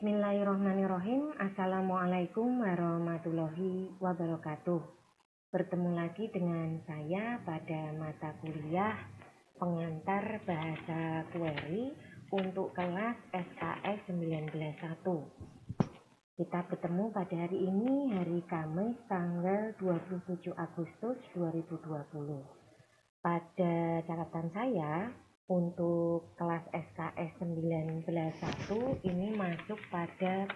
Bismillahirrahmanirrahim. Assalamualaikum warahmatullahi wabarakatuh. Bertemu lagi dengan saya pada mata kuliah pengantar bahasa Kueri untuk kelas SKS 191. Kita bertemu pada hari ini, hari Kamis tanggal 27 Agustus 2020. Pada catatan saya, untuk kelas SKS 191 ini masuk pada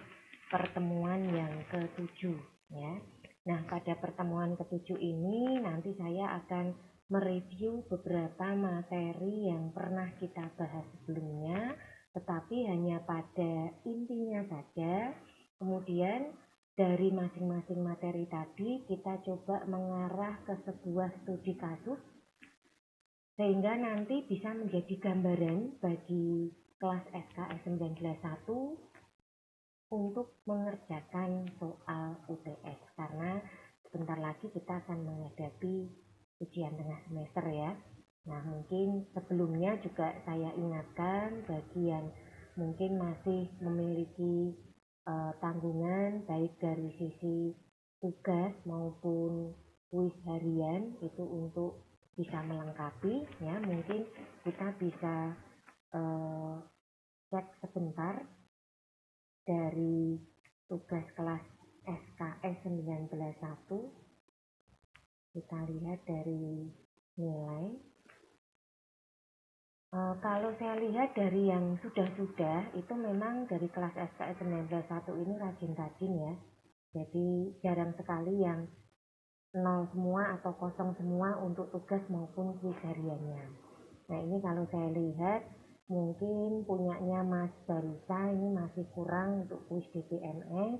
pertemuan yang ke-7 ya. Nah, pada pertemuan ke-7 ini nanti saya akan mereview beberapa materi yang pernah kita bahas sebelumnya, tetapi hanya pada intinya saja. Kemudian dari masing-masing materi tadi kita coba mengarah ke sebuah studi kasus sehingga nanti bisa menjadi gambaran bagi kelas SKS 191 untuk mengerjakan soal UTS, karena sebentar lagi kita akan menghadapi ujian tengah semester ya. Nah, mungkin sebelumnya juga saya ingatkan bagi yang mungkin masih memiliki tanggungan baik dari sisi tugas maupun kuis harian itu untuk bisa melengkapi ya, mungkin kita bisa cek sebentar dari tugas kelas SKS 191. Kita lihat dari nilai. Kalau saya lihat dari yang sudah itu memang dari kelas SKS 191 ini rajin-rajin ya. Jadi jarang sekali yang 0 semua atau kosong semua untuk tugas maupun kuis hariannya. Nah, ini kalau saya lihat mungkin punyanya Mas Barisa ini masih kurang untuk kuis DPMS.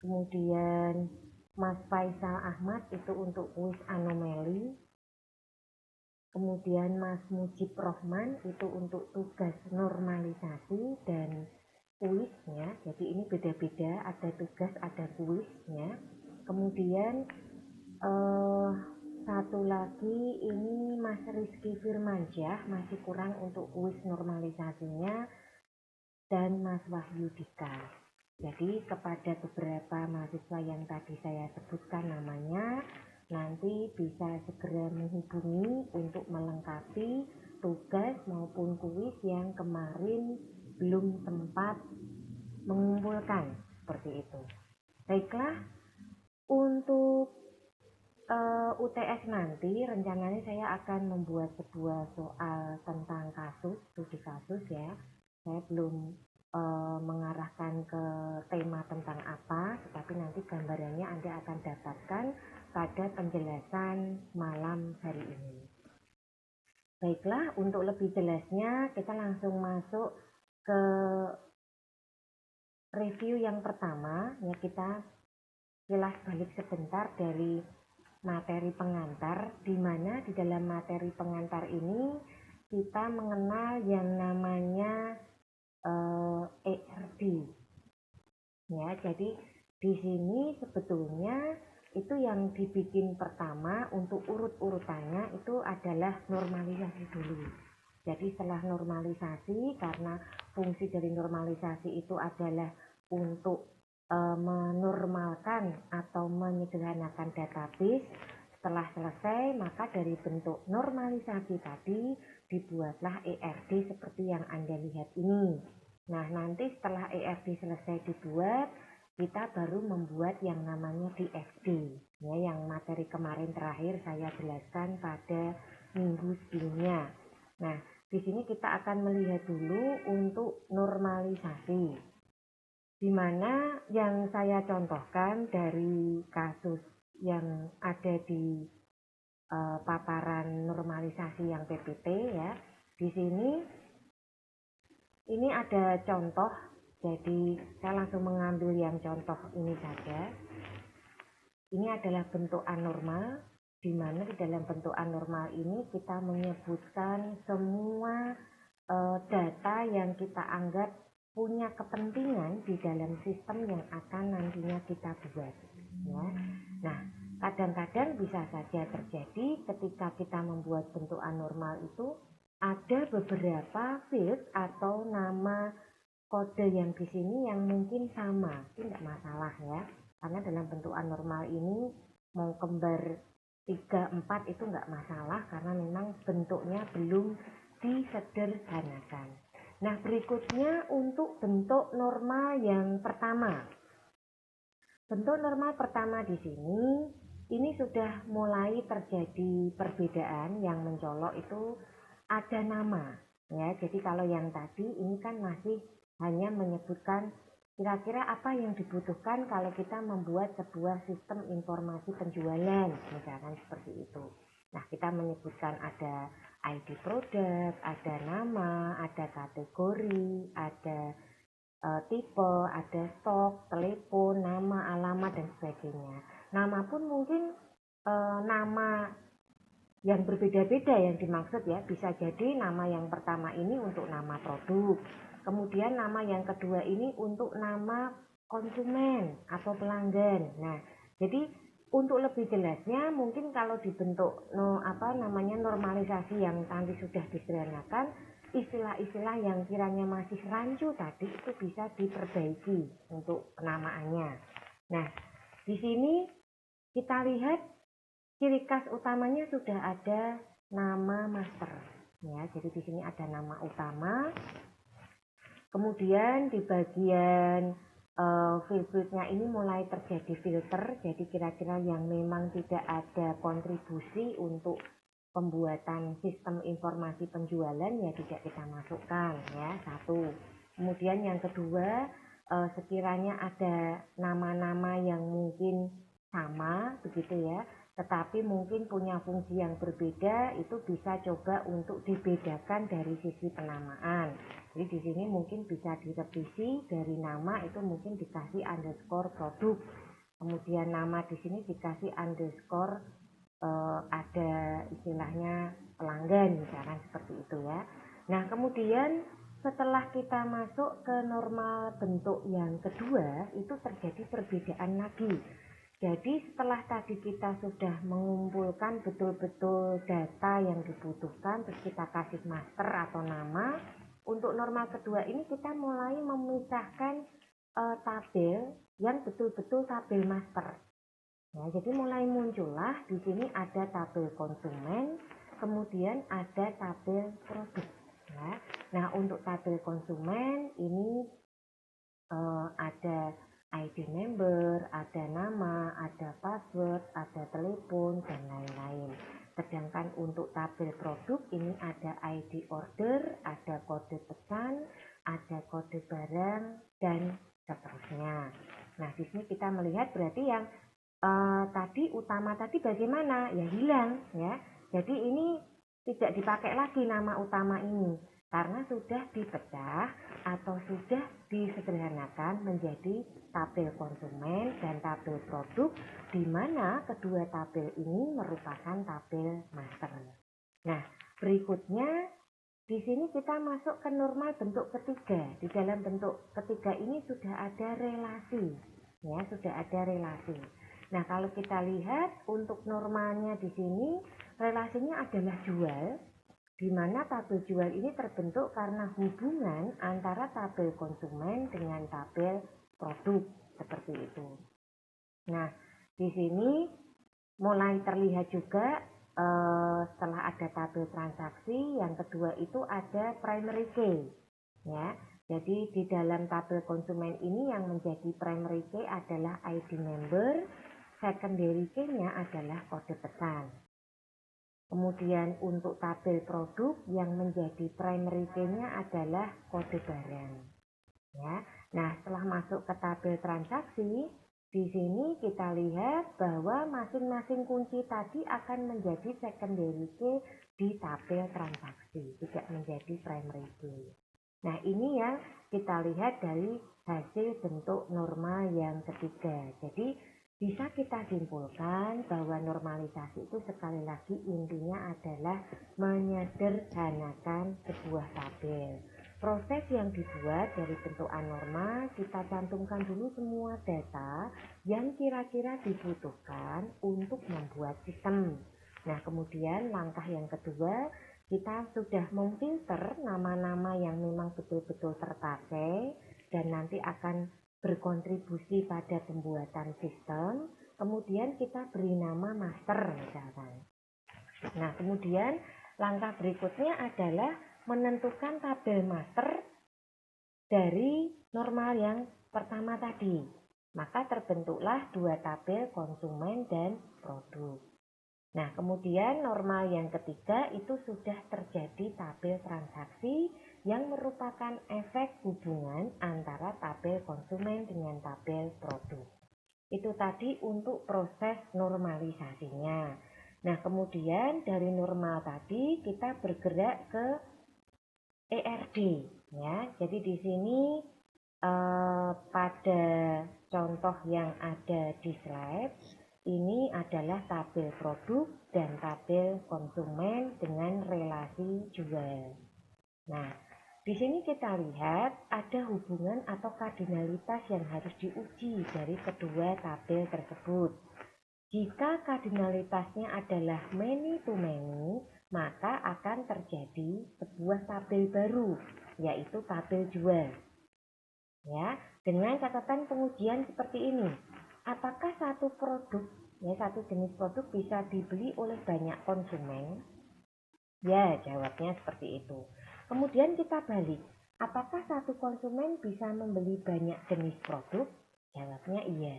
Kemudian Mas Faisal Ahmad itu untuk kuis anomali. Kemudian Mas Mujib Rohman itu untuk tugas normalisasi dan kuisnya. Jadi ini beda-beda, ada tugas ada kuisnya. Kemudian satu lagi ini Mas Rizky Firmansyah masih kurang untuk kuis normalisasinya, dan Mas Wahyu Dika. Jadi kepada beberapa mahasiswa yang tadi saya sebutkan namanya, nanti bisa segera menghubungi untuk melengkapi tugas maupun kuis yang kemarin belum sempat mengumpulkan, seperti itu. Baiklah, untuk UTS nanti rencananya saya akan membuat sebuah soal tentang kasus, studi kasus ya. Saya belum mengarahkan ke tema tentang apa, tetapi nanti gambarannya Anda akan dapatkan pada penjelasan malam hari ini. Baiklah, untuk lebih jelasnya kita langsung masuk ke review yang pertama ya. Kita kilas balik sebentar dari materi pengantar, di mana di dalam materi pengantar ini kita mengenal yang namanya ERD. Ya, jadi di sini sebetulnya itu yang dibikin pertama untuk urut-urutannya itu adalah normalisasi dulu. Jadi setelah normalisasi, karena fungsi dari normalisasi itu adalah untuk menormalkan atau menyederhanakan database. Setelah selesai, maka dari bentuk normalisasi tadi dibuatlah ERD seperti yang Anda lihat ini. Nah, nanti setelah ERD selesai dibuat, kita baru membuat yang namanya DFD ya, yang materi kemarin terakhir saya jelaskan pada minggu sebelumnya. Nah, di sini kita akan melihat dulu untuk normalisasi, di mana yang saya contohkan dari kasus yang ada di paparan normalisasi yang PPT ya. Di sini ini ada contoh, jadi saya langsung mengambil yang contoh ini saja. Ini adalah bentuk anormal, di mana di dalam bentuk anormal ini kita menyebutkan semua data yang kita anggap punya kepentingan di dalam sistem yang akan nantinya kita buat ya. Nah, kadang-kadang bisa saja terjadi ketika kita membuat bentuk anormal itu ada beberapa field atau nama kode yang di sini yang mungkin sama, itu tidak masalah ya. Karena dalam bentuk anormal ini mau kembar 3, 4 itu nggak masalah karena memang bentuknya belum disederhanakan. Nah, berikutnya untuk bentuk normal yang pertama. Bentuk normal pertama di sini, ini sudah mulai terjadi perbedaan yang mencolok itu ada nama. Ya, jadi kalau yang tadi ini kan masih hanya menyebutkan kira-kira apa yang dibutuhkan kalau kita membuat sebuah sistem informasi penjualan, misalkan seperti itu. Nah, kita menyebutkan ada ID produk, ada nama, ada kategori, ada tipe, ada stok, telepon, nama, alamat, dan sebagainya. Nama pun mungkin nama yang berbeda-beda yang dimaksud ya, bisa jadi nama yang pertama ini untuk nama produk, kemudian nama yang kedua ini untuk nama konsumen atau pelanggan. Nah, jadi untuk lebih jelasnya mungkin kalau dibentuk normalisasi yang nanti sudah disederhanakan, istilah-istilah yang kiranya masih rancu tadi itu bisa diperbaiki untuk penamaannya. Nah, di sini kita lihat ciri khas utamanya sudah ada nama master. Ya, jadi di sini ada nama utama. Kemudian di bagian filternya ini mulai terjadi filter, jadi kira-kira yang memang tidak ada kontribusi untuk pembuatan sistem informasi penjualan ya tidak kita masukkan ya, satu. Kemudian yang kedua, sekiranya ada nama-nama yang mungkin sama begitu ya, tetapi mungkin punya fungsi yang berbeda, itu bisa coba untuk dibedakan dari sisi penamaan. Jadi di sini mungkin bisa direvisi, dari nama itu mungkin dikasih underscore produk, kemudian nama di sini dikasih underscore ada istilahnya pelanggan, misalkan seperti itu ya. Nah, kemudian setelah kita masuk ke normal bentuk yang kedua, itu terjadi perbedaan lagi. Jadi setelah tadi kita sudah mengumpulkan betul-betul data yang dibutuhkan, terus kita kasih master atau nama, untuk normal kedua ini kita mulai memisahkan tabel yang betul-betul tabel master. Ya, jadi mulai muncullah di sini ada tabel konsumen, kemudian ada tabel produk. Ya. Nah, untuk tabel konsumen ini ada ID member, ada nama, ada password, ada telepon, dan lain-lain. Sedangkan untuk tabel produk ini ada ID order, ada kode pesan, ada kode barang, dan seterusnya. Nah, di sini kita melihat berarti yang tadi utama tadi bagaimana? Ya hilang ya. Jadi ini tidak dipakai lagi nama utama ini karena sudah dipecah atau sudah disederhanakan menjadi tabel konsumen dan tabel produk, di mana kedua tabel ini merupakan tabel master. Nah, berikutnya di sini kita masuk ke normal bentuk ketiga. Di dalam bentuk ketiga ini sudah ada relasi, ya, sudah ada relasi. Nah, kalau kita lihat untuk normalnya di sini relasinya adalah jual, di mana tabel jual ini terbentuk karena hubungan antara tabel konsumen dengan tabel produk seperti itu. Nah, di sini mulai terlihat juga setelah ada tabel transaksi, yang kedua itu ada primary key. Ya, jadi di dalam tabel konsumen ini yang menjadi primary key adalah ID member, secondary key-nya adalah kode pesan. Kemudian untuk tabel produk yang menjadi primary key-nya adalah kode barang. Ya. Nah, setelah masuk ke tabel transaksi, di sini kita lihat bahwa masing-masing kunci tadi akan menjadi secondary key di tabel transaksi, tidak menjadi primary key. Nah, ini yang kita lihat dari hasil bentuk normal yang ketiga. Jadi bisa kita simpulkan bahwa normalisasi itu sekali lagi intinya adalah menyederhanakan sebuah tabel. Proses yang dibuat dari bentuk anormal, kita cantumkan dulu semua data yang kira-kira dibutuhkan untuk membuat sistem. Nah, kemudian langkah yang kedua, kita sudah memfilter nama-nama yang memang betul-betul terpakai dan nanti akan berkontribusi pada pembuatan sistem. Kemudian kita beri nama master misalkan. Nah, kemudian langkah berikutnya adalah menentukan tabel master dari normal yang pertama tadi. Maka terbentuklah dua tabel konsumen dan produk. Nah, kemudian normal yang ketiga itu sudah terjadi tabel transaksi yang merupakan efek hubungan antara tabel konsumen dengan tabel produk. Itu tadi untuk proses normalisasinya. Nah, kemudian dari normal tadi kita bergerak ke ERD ya. Jadi di sini pada contoh yang ada di slide ini adalah tabel produk dan tabel konsumen dengan relasi jual. Nah, di sini kita lihat ada hubungan atau kardinalitas yang harus diuji dari kedua tabel tersebut. Jika kardinalitasnya adalah many to many, maka akan terjadi sebuah tabel baru, yaitu tabel jual. Ya, dengan catatan pengujian seperti ini. Apakah satu produk, satu jenis produk bisa dibeli oleh banyak konsumen? Ya, jawabnya seperti itu. Kemudian kita balik. Apakah satu konsumen bisa membeli banyak jenis produk? Jawabnya iya.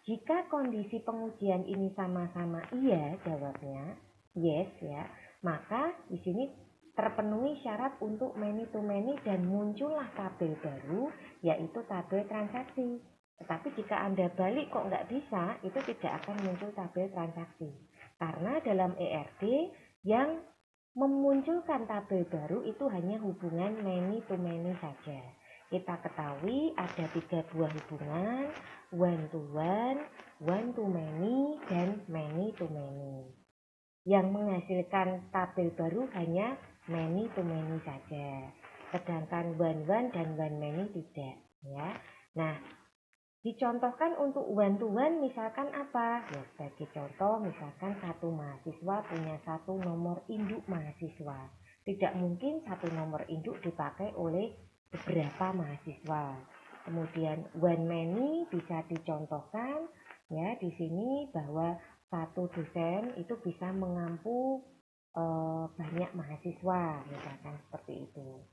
Jika kondisi pengujian ini sama-sama iya, jawabnya yes ya, maka di sini terpenuhi syarat untuk many to many dan muncullah tabel baru, yaitu tabel transaksi. Tetapi jika Anda balik kok nggak bisa, itu tidak akan muncul tabel transaksi. Karena dalam ERD yang memunculkan tabel baru itu hanya hubungan many to many saja. Kita ketahui ada 3 buah hubungan, one to one, one to many, dan many to many. Yang menghasilkan tabel baru hanya many to many saja. Sedangkan one one dan one many tidak, ya. Nah, dicontohkan untuk one to one misalkan apa? Ya, sebagai contoh misalkan satu mahasiswa punya satu nomor induk mahasiswa. Tidak mungkin satu nomor induk dipakai oleh beberapa mahasiswa. Kemudian one many bisa dicontohkan ya di sini bahwa satu dosen itu bisa mengampu banyak mahasiswa, misalkan seperti itu.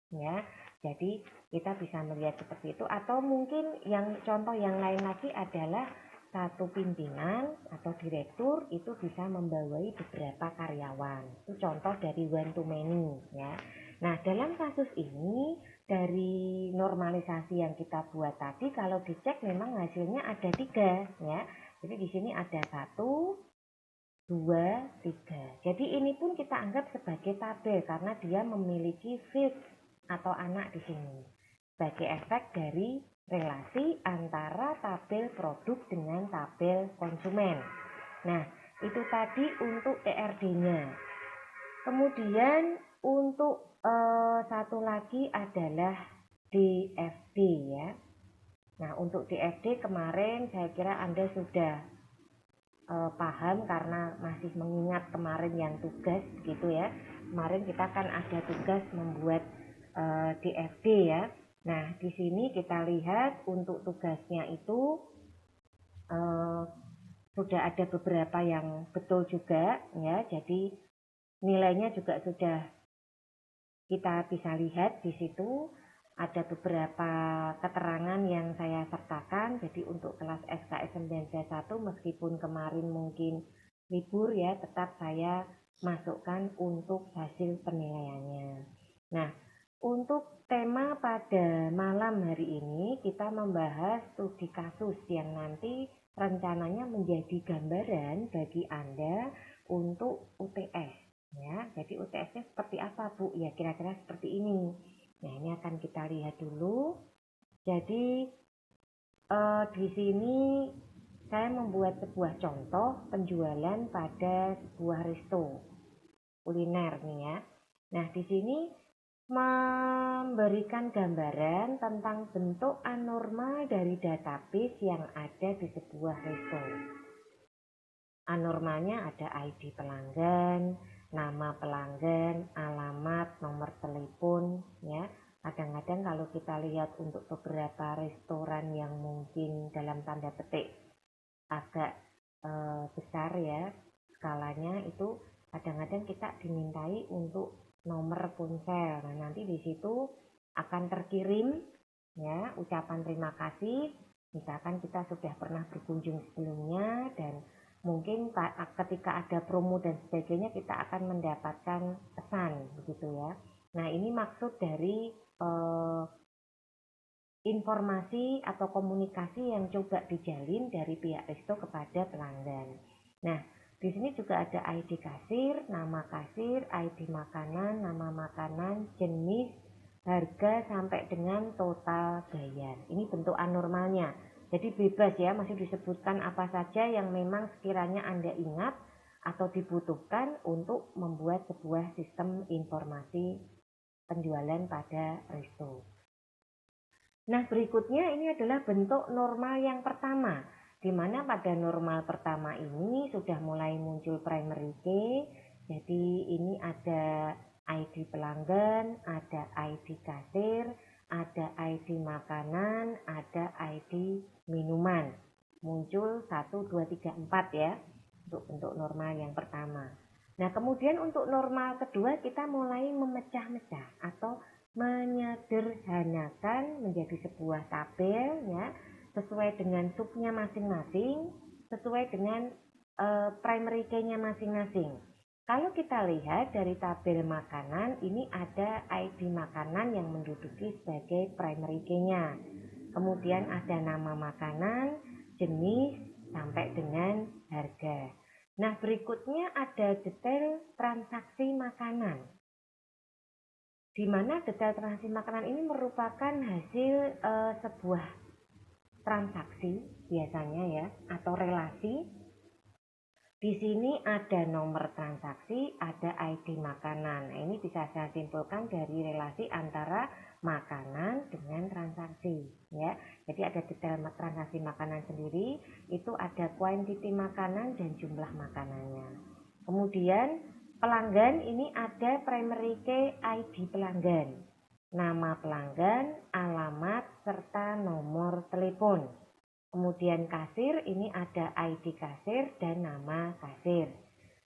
Ya, jadi kita bisa melihat seperti itu, atau mungkin yang contoh yang lain lagi adalah satu pimpinan atau direktur itu bisa membawai beberapa karyawan. Itu contoh dari one to many ya. Nah, dalam kasus ini dari normalisasi yang kita buat tadi, kalau dicek memang hasilnya ada 3 ya. Jadi di sini ada 1, 2, 3. Jadi ini pun kita anggap sebagai tabel karena dia memiliki field atau anak di sini sebagai efek dari relasi antara tabel produk dengan tabel konsumen. Nah, itu tadi untuk ERD-nya. Kemudian untuk satu lagi adalah DFD ya. Nah, untuk DFD kemarin saya kira Anda sudah paham karena masih mengingat kemarin yang tugas gitu ya. Kemarin kita kan ada tugas membuat DFD ya. Nah, di sini kita lihat untuk tugasnya itu sudah ada beberapa yang betul juga ya. Jadi nilainya juga sudah kita bisa lihat di situ. Ada beberapa keterangan yang saya sertakan. Jadi untuk kelas SKS 9C1 meskipun kemarin mungkin libur ya, tetap saya masukkan untuk hasil penilaiannya. Nah, untuk tema pada malam hari ini kita membahas studi kasus yang nanti rencananya menjadi gambaran bagi Anda untuk UTS ya. Jadi UTS-nya seperti apa, Bu? Ya kira-kira seperti ini. Nah, ini akan kita lihat dulu. Jadi di sini saya membuat sebuah contoh penjualan pada sebuah resto kuliner nih ya. Nah, di sini memberikan gambaran tentang bentuk anormal dari database yang ada di sebuah resto. Anormalnya ada ID pelanggan, nama pelanggan, alamat, nomor telepon, ya. Kadang-kadang kalau kita lihat untuk beberapa restoran yang mungkin dalam tanda petik agak besar ya skalanya, itu kadang-kadang kita dimintai untuk nomor ponsel. Nah, nanti di situ akan terkirim ya ucapan terima kasih. Misalkan kita sudah pernah berkunjung sebelumnya dan mungkin ketika ada promo dan sebagainya kita akan mendapatkan pesan begitu ya. Nah, ini maksud dari informasi atau komunikasi yang coba dijalin dari pihak resto kepada pelanggan. Nah, di sini juga ada ID kasir, nama kasir, ID makanan, nama makanan, jenis, harga sampai dengan total bayar. Ini bentuk anormalnya. Jadi bebas ya, masih disebutkan apa saja yang memang sekiranya Anda ingat atau dibutuhkan untuk membuat sebuah sistem informasi penjualan pada resto. Nah, berikutnya ini adalah bentuk normal yang pertama, di mana pada normal pertama ini sudah mulai muncul primary key. Jadi ini ada ID pelanggan, ada ID kasir, ada ID makanan, ada ID minuman. Muncul 1, 2, 3, 4 ya, untuk bentuk normal yang pertama. Nah, kemudian untuk normal kedua kita mulai memecah-mecah atau menyederhanakan menjadi sebuah tabel ya, sesuai dengan subnya masing-masing, sesuai dengan primary key-nya masing-masing. Kalau kita lihat dari tabel makanan, ini ada ID makanan yang menduduki sebagai primary key-nya. Kemudian ada nama makanan, jenis, sampai dengan harga. Nah, berikutnya ada detail transaksi makanan, di mana detail transaksi makanan ini merupakan hasil sebuah transaksi biasanya ya, atau relasi. Di sini ada nomor transaksi, ada ID makanan. Nah, ini bisa saya simpulkan dari relasi antara makanan dengan transaksi ya. Jadi ada detail transaksi makanan sendiri, itu ada quantity makanan dan jumlah makanannya. Kemudian pelanggan ini ada primary key ID pelanggan, nama pelanggan, alamat, serta nomor telepon. Kemudian kasir ini ada ID kasir dan nama kasir.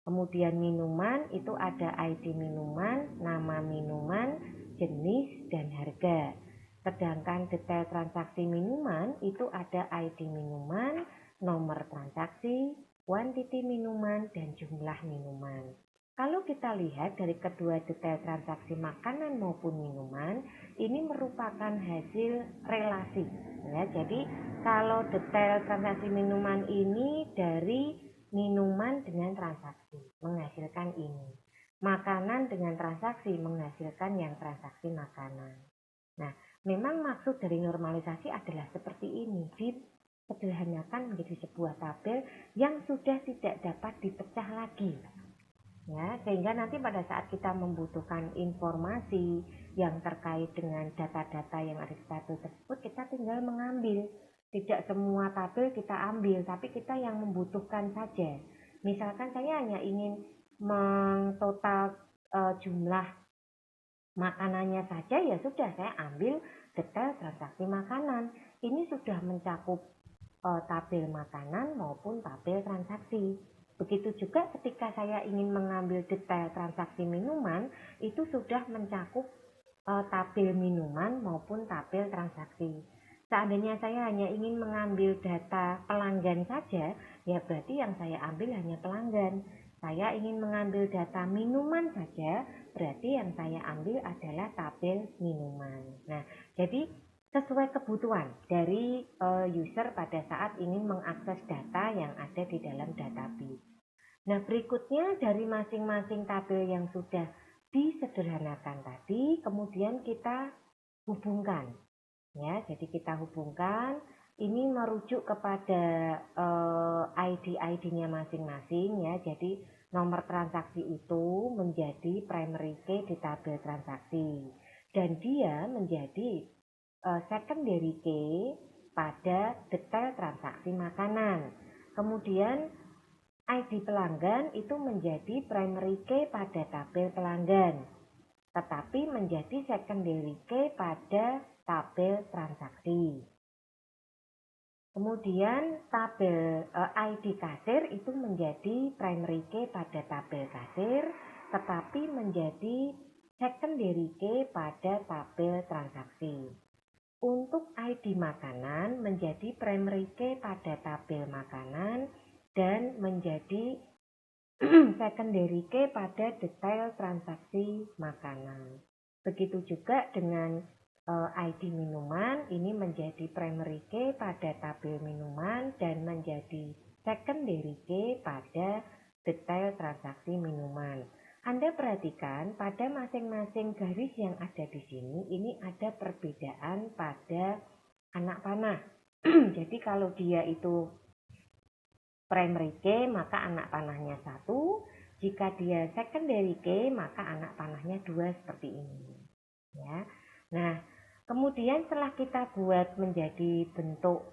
Kemudian minuman itu ada ID minuman, nama minuman, jenis, dan harga. Sedangkan detail transaksi minuman itu ada ID minuman, nomor transaksi, quantity minuman, dan jumlah minuman. Kalau kita lihat dari kedua detail transaksi makanan maupun minuman, ini merupakan hasil relasi. Ya, jadi kalau detail transaksi minuman ini dari minuman dengan transaksi menghasilkan ini. Makanan dengan transaksi menghasilkan yang transaksi makanan. Nah, memang maksud dari normalisasi adalah seperti ini, disederhanakan menjadi sebuah tabel yang sudah tidak dapat dipecah lagi. Ya, sehingga nanti pada saat kita membutuhkan informasi yang terkait dengan data-data yang ada di tabel tersebut, kita tinggal mengambil. Tidak semua tabel kita ambil, tapi kita yang membutuhkan saja. Misalkan saya hanya ingin mengtotal jumlah makanannya saja, ya sudah saya ambil detail transaksi makanan. Ini sudah mencakup tabel makanan maupun tabel transaksi. Begitu juga ketika saya ingin mengambil detail transaksi minuman, itu sudah mencakup tabel minuman maupun tabel transaksi. Seandainya saya hanya ingin mengambil data pelanggan saja, ya berarti yang saya ambil hanya pelanggan. Saya ingin mengambil data minuman saja, berarti yang saya ambil adalah tabel minuman. Nah, jadi sesuai kebutuhan dari user pada saat ingin mengakses data yang ada di dalam database. Nah, berikutnya dari masing-masing tabel yang sudah disederhanakan tadi, kemudian kita hubungkan. Ya, jadi kita hubungkan, ini merujuk kepada ID-ID-nya masing-masing ya. Jadi nomor transaksi itu menjadi primary key di tabel transaksi dan dia menjadi secondary key pada detail transaksi makanan. Kemudian ID pelanggan itu menjadi primary key pada tabel pelanggan, tetapi menjadi secondary key pada tabel transaksi. Kemudian tabel ID kasir itu menjadi primary key pada tabel kasir, tetapi menjadi secondary key pada tabel transaksi. Untuk ID makanan menjadi primary key pada tabel makanan dan menjadi secondary key pada detail transaksi makanan. Begitu juga dengan ID minuman, ini menjadi primary key pada tabel minuman dan menjadi secondary key pada detail transaksi minuman. Anda perhatikan pada masing-masing garis yang ada di sini, ini ada perbedaan pada anak panah. Jadi kalau dia itu primary key, maka anak panahnya 1. Jika dia secondary key, maka anak panahnya 2 seperti ini. Ya. Nah, kemudian setelah kita buat menjadi bentuk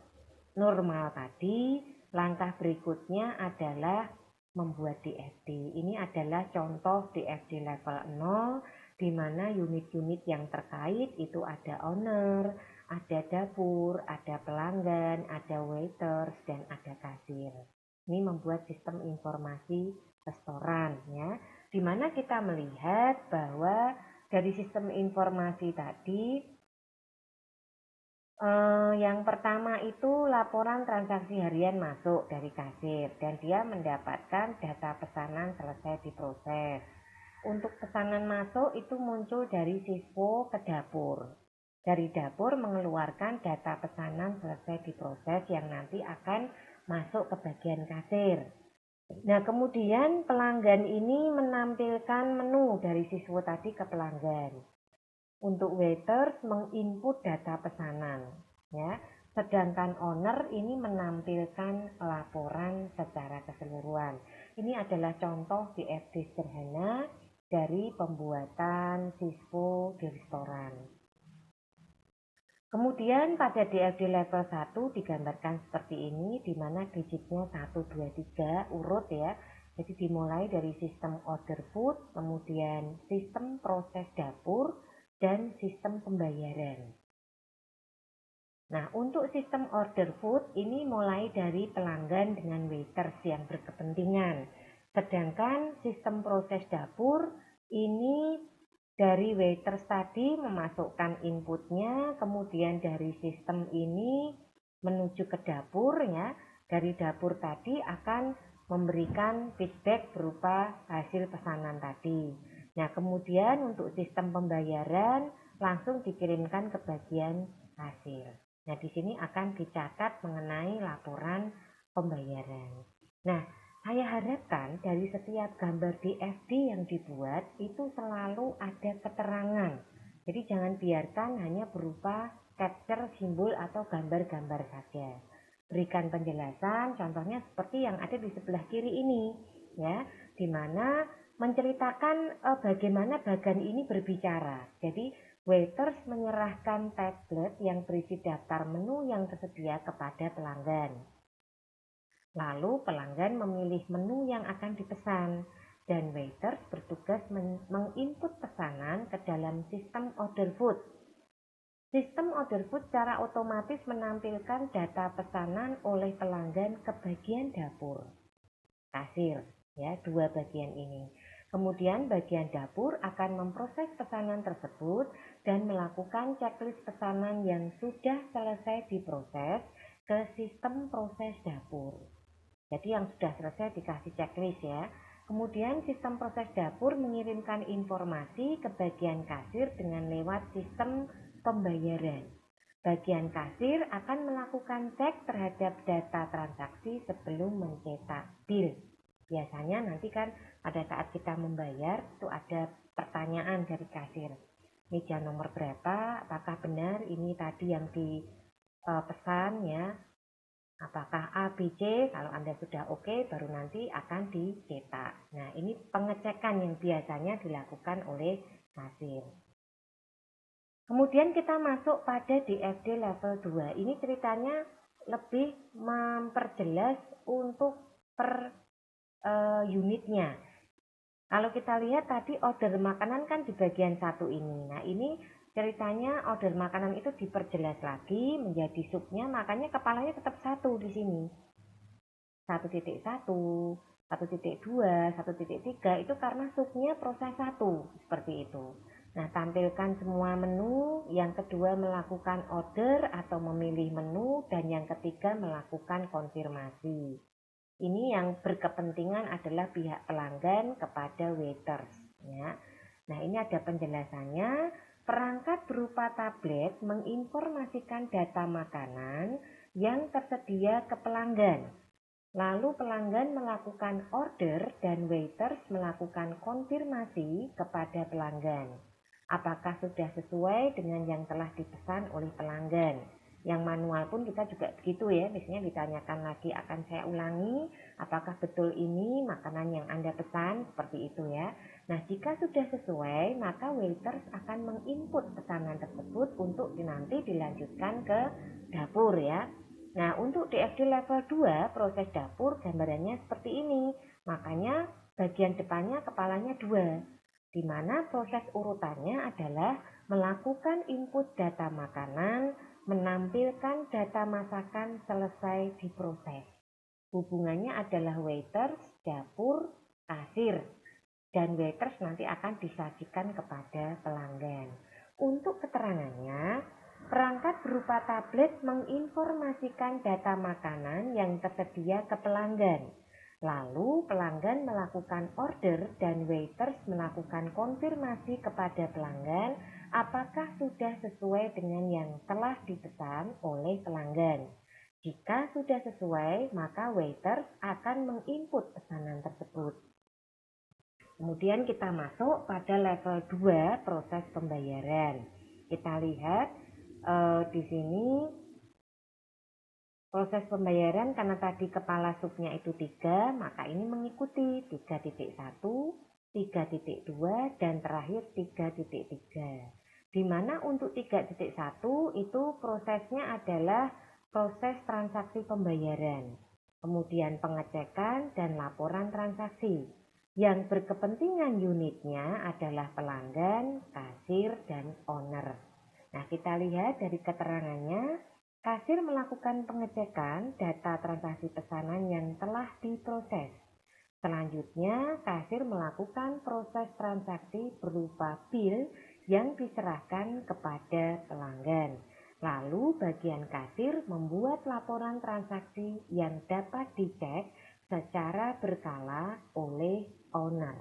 normal tadi, langkah berikutnya adalah membuat DFD. Ini adalah contoh DFD level 0, di mana unit-unit yang terkait itu ada owner, ada dapur, ada pelanggan, ada waiters, dan ada kasir. Ini membuat sistem informasi restoran, ya, di mana kita melihat bahwa dari sistem informasi tadi, yang pertama itu laporan transaksi harian masuk dari kasir dan dia mendapatkan data pesanan selesai diproses. Untuk pesanan masuk itu muncul dari siswo ke dapur. Dari dapur mengeluarkan data pesanan selesai diproses yang nanti akan masuk ke bagian kasir. Nah, kemudian pelanggan ini menampilkan menu dari siswo tadi ke pelanggan. Untuk waiters menginput data pesanan, ya. Sedangkan owner ini menampilkan laporan secara keseluruhan. Ini adalah contoh DFD sederhana dari pembuatan siswo di restoran. Kemudian pada DFD level 1 digambarkan seperti ini, di mana digitnya 1, 2, 3 urut, ya. Jadi dimulai dari sistem order food, kemudian sistem proses dapur, dan sistem pembayaran. Nah, untuk sistem order food ini mulai dari pelanggan dengan waiters yang berkepentingan. Sedangkan sistem proses dapur ini dari waiters tadi memasukkan inputnya, kemudian dari sistem ini menuju ke dapur, ya. Dari dapur tadi akan memberikan feedback berupa hasil pesanan tadi. Nah, kemudian untuk sistem pembayaran langsung dikirimkan ke bagian kasir. Nah, di sini akan dicatat mengenai laporan pembayaran. Nah, saya harapkan dari setiap gambar DFD yang dibuat itu selalu ada keterangan. Jadi jangan biarkan hanya berupa capture, simbol, atau gambar-gambar saja. Berikan penjelasan, contohnya seperti yang ada di sebelah kiri ini, ya, di mana menceritakan bagaimana bagan ini berbicara. Jadi waiters menyerahkan tablet yang berisi daftar menu yang tersedia kepada pelanggan. Lalu pelanggan memilih menu yang akan dipesan dan waiters bertugas menginput pesanan ke dalam sistem order food. Sistem order food secara otomatis menampilkan data pesanan oleh pelanggan ke bagian dapur, kasir, ya, 2 bagian ini. Kemudian bagian dapur akan memproses pesanan tersebut dan melakukan checklist pesanan yang sudah selesai diproses ke sistem proses dapur. Jadi yang sudah selesai dikasih checklist, ya. Kemudian sistem proses dapur mengirimkan informasi ke bagian kasir dengan lewat sistem pembayaran. Bagian kasir akan melakukan cek terhadap data transaksi sebelum mencetak bill. Biasanya nanti kan pada saat kita membayar itu ada pertanyaan dari kasir. Meja nomor berapa? Apakah benar ini tadi yang dipesan, ya? Apakah A, B, C? Kalau Anda sudah oke, baru nanti akan dicetak. Nah, ini pengecekan yang biasanya dilakukan oleh kasir. Kemudian kita masuk pada DFD level 2. Ini ceritanya lebih memperjelas untuk per unitnya. Kalau kita lihat tadi order makanan kan di bagian satu ini. Nah, ini ceritanya order makanan itu diperjelas lagi menjadi subnya, makanya kepalanya tetap satu di sini. 1.1, 1.2, 1.3 itu karena subnya proses satu, seperti itu. Nah, tampilkan semua menu, yang kedua melakukan order atau memilih menu, dan yang ketiga melakukan konfirmasi. Ini yang berkepentingan adalah pihak pelanggan kepada waiters. Ya. Nah, ini ada penjelasannya. Perangkat berupa tablet menginformasikan data makanan yang tersedia ke pelanggan. Lalu pelanggan melakukan order dan waiters melakukan konfirmasi kepada pelanggan. Apakah sudah sesuai dengan yang telah dipesan oleh pelanggan? Yang manual pun kita juga begitu ya, biasanya ditanyakan lagi, akan saya ulangi, apakah betul ini makanan yang Anda pesan, seperti itu ya. Nah, jika sudah sesuai, maka waiters akan menginput pesanan tersebut untuk nanti dilanjutkan ke dapur ya. Nah, untuk DFD level 2, proses dapur gambarannya seperti ini. Makanya bagian depannya kepalanya 2, di mana proses urutannya adalah melakukan input data makanan, menampilkan data masakan selesai diproses. Hubungannya adalah waiters, dapur, kasir, dan waiters nanti akan disajikan kepada pelanggan. Untuk keterangannya, perangkat berupa tablet menginformasikan data makanan yang tersedia ke pelanggan. Lalu pelanggan melakukan order dan waiters melakukan konfirmasi kepada pelanggan apakah sudah sesuai dengan yang telah dipesan oleh pelanggan. Jika sudah sesuai, maka waiters akan menginput pesanan tersebut. Kemudian kita masuk pada level 2, proses pembayaran. Kita lihat di sini proses pembayaran, karena tadi kepala subnya itu 3, maka ini mengikuti 3.1, 3.2, dan terakhir 3.3. Di mana untuk 3.1 itu prosesnya adalah proses transaksi pembayaran, kemudian pengecekan dan laporan transaksi. Yang berkepentingan unitnya adalah pelanggan, kasir, dan owner. Nah, kita lihat dari keterangannya, kasir melakukan pengecekan data transaksi pesanan yang telah diproses. Selanjutnya, kasir melakukan proses transaksi berupa bill yang diserahkan kepada pelanggan. Lalu, bagian kasir membuat laporan transaksi yang dapat dicek secara berkala oleh owner.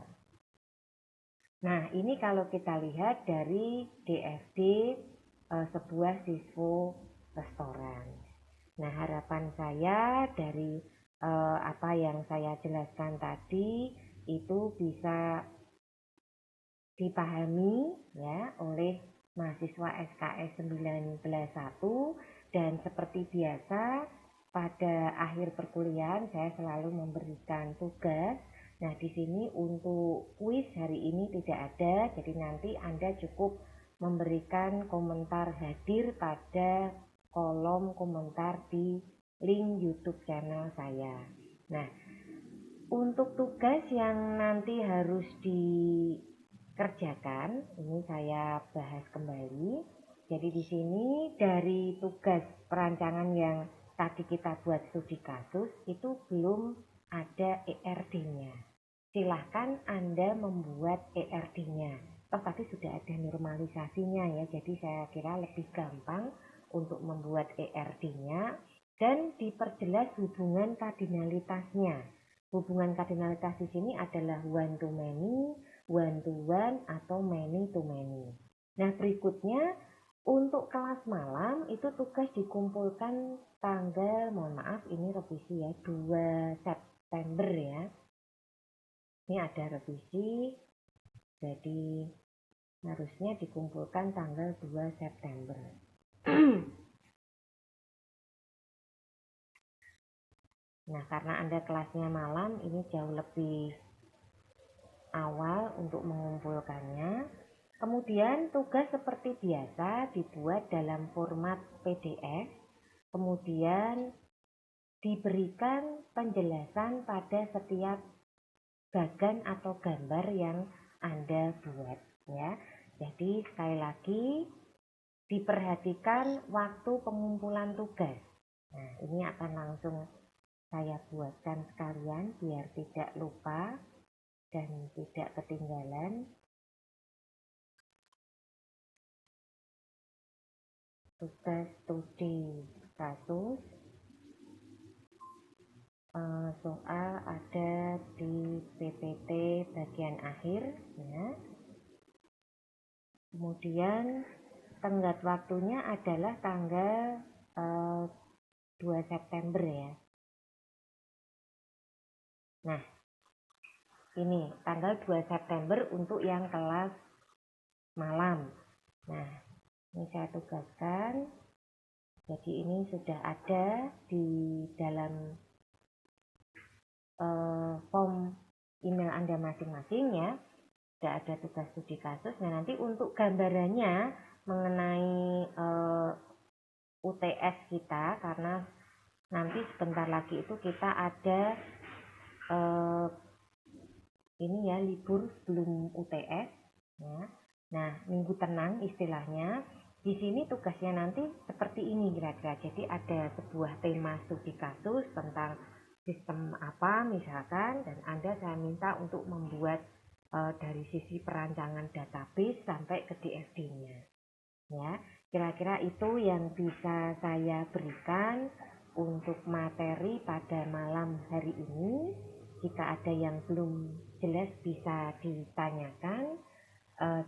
Nah, ini kalau kita lihat dari DFD sebuah siswo restoran. Nah, harapan saya dari apa yang saya jelaskan tadi itu bisa dipahami ya oleh mahasiswa SKS 191, dan seperti biasa pada akhir perkuliahan saya selalu memberikan tugas. Nah, di sini untuk kuis hari ini tidak ada, jadi nanti Anda cukup memberikan komentar hadir pada kolom komentar di link YouTube channel saya. Nah, untuk tugas yang nanti harus dikerjakan, ini saya bahas kembali. Jadi di sini dari tugas perancangan yang tadi kita buat studi kasus itu belum ada ERD-nya. Silahkan Anda membuat ERD-nya. Toh tadi sudah ada normalisasinya ya, jadi saya kira lebih gampang untuk membuat ERD-nya dan diperjelas hubungan kardinalitasnya. Hubungan kardinalitas di sini adalah one to many, one to one, atau many to many. Nah, berikutnya untuk kelas malam itu tugas dikumpulkan tanggal, mohon maaf ini revisi ya, 2 September ya. Ini ada revisi, jadi harusnya dikumpulkan tanggal 2 September. Nah, karena Anda kelasnya malam, ini jauh lebih awal untuk mengumpulkannya. Kemudian tugas seperti biasa dibuat dalam format PDF, kemudian diberikan penjelasan pada setiap bagan atau gambar yang Anda buat ya. Jadi sekali lagi diperhatikan waktu pengumpulan tugas. Nah, ini akan langsung saya buatkan sekalian biar tidak lupa dan tidak ketinggalan. Tugas studi kasus soal ada di PPT bagian akhir ya. Kemudian tenggat waktunya adalah tanggal 2 September ya. Nah, ini tanggal 2 September untuk yang kelas malam. Nah, ini saya tugaskan. Jadi ini sudah ada di dalam form email Anda masing-masing ya. Sudah ada tugas studi kasus. Nah, nanti untuk gambarannya mengenai UTS kita, karena nanti sebentar lagi itu kita ada ini ya, libur sebelum UTS ya. Nah, minggu tenang istilahnya. Di sini tugasnya nanti seperti ini kira-kira. Jadi ada sebuah tema studi kasus tentang sistem apa misalkan, dan Anda saya minta untuk membuat dari sisi perancangan database sampai ke DFD-nya. Ya, kira-kira itu yang bisa saya berikan untuk materi pada malam hari ini. Jika ada yang belum jelas bisa ditanyakan.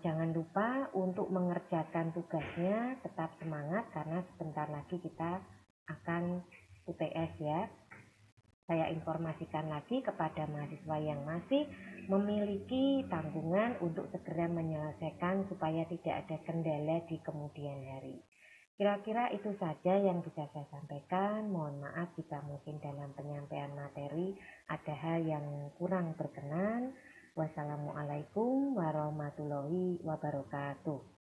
Jangan lupa untuk mengerjakan tugasnya, tetap semangat karena sebentar lagi kita akan UTS ya. Saya informasikan lagi kepada mahasiswa yang masih memiliki tanggungan untuk segera menyelesaikan supaya tidak ada kendala di kemudian hari. Kira-kira itu saja yang bisa saya sampaikan. Mohon maaf jika mungkin dalam penyampaian materi ada hal yang kurang berkenan. Wassalamualaikum warahmatullahi wabarakatuh.